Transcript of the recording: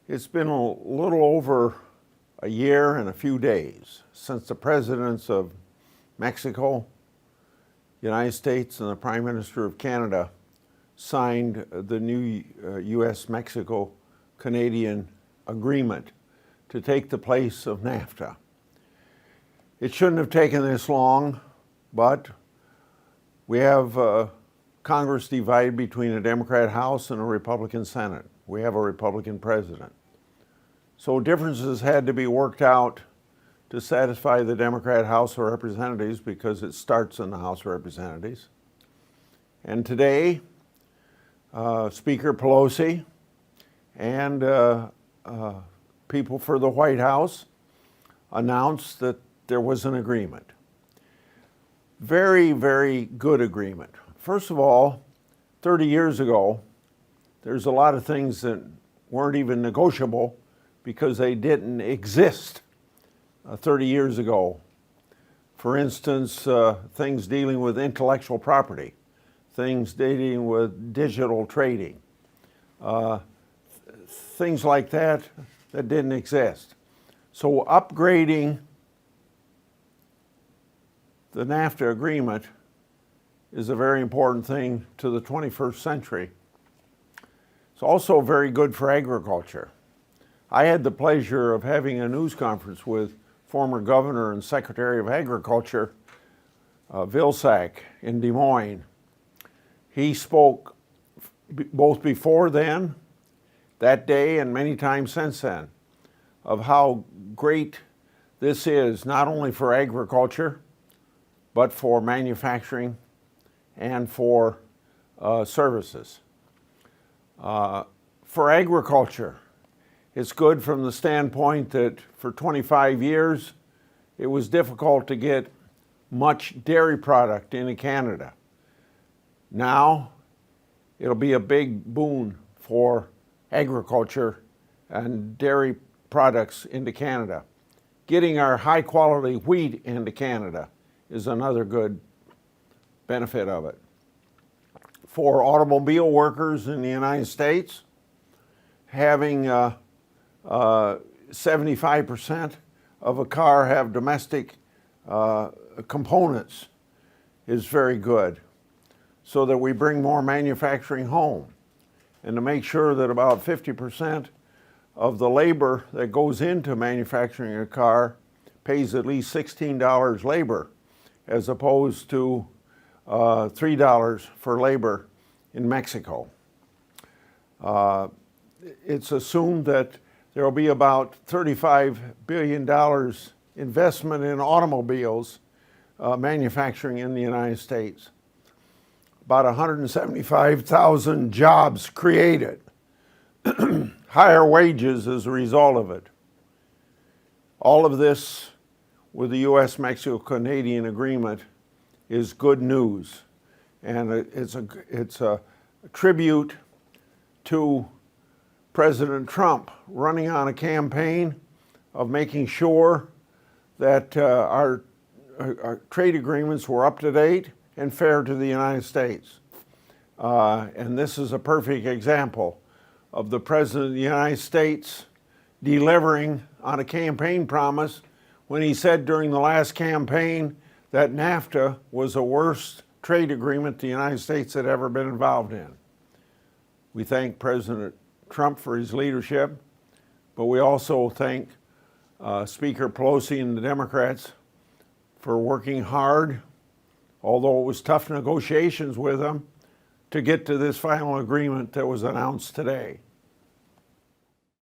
It's been a little over a year and a few days since the presidents of Mexico, United States, and the Prime Minister of Canada signed the new US-Mexico-Canadian agreement to take the place of NAFTA. It shouldn't have taken this long, but we have Congress divided between a Democrat House and a Republican Senate. We have a Republican president. So differences had to be worked out to satisfy the Democrat House of Representatives because it starts in the House of Representatives. And today, Speaker Pelosi and people for the White House announced that there was an agreement. Very, very good agreement. First of all, 30 years ago, there's a lot of things that weren't even negotiable because they didn't exist 30 years ago. For instance, things dealing with intellectual property, things dealing with digital trading, things like that didn't exist. So upgrading the NAFTA agreement is a very important thing to the 21st century. It's also very good for agriculture. I had the pleasure of having a news conference with former Governor and Secretary of Agriculture, Vilsack, in Des Moines. He spoke both before then, that day, and many times since then, of how great this is, not only for agriculture, but for manufacturing and for services. For agriculture, it's good from the standpoint that for 25 years, it was difficult to get much dairy product into Canada. Now, it'll be a big boon for agriculture and dairy products into Canada. Getting our high quality wheat into Canada is another good benefit of it. For automobile workers in the United States, having 75% of a car have domestic components is very good, so that we bring more manufacturing home. And to make sure that about 50% of the labor that goes into manufacturing a car pays at least $16 labor, as opposed to $3 for labor in Mexico. It's assumed that there will be about $35 billion investment in automobiles manufacturing in the United States. About 175,000 jobs created, higher wages as a result of it. All of this with the US-Mexico-Canadian agreement is good news, and it's a tribute to President Trump running on a campaign of making sure that our trade agreements were up to date and fair to the United States. And this is a perfect example of the President of the United States delivering on a campaign promise when he said during the last campaign that NAFTA was the worst trade agreement the United States had ever been involved in. We thank President Trump for his leadership, but we also thank Speaker Pelosi and the Democrats for working hard, although it was tough negotiations with them, to get to this final agreement that was announced today.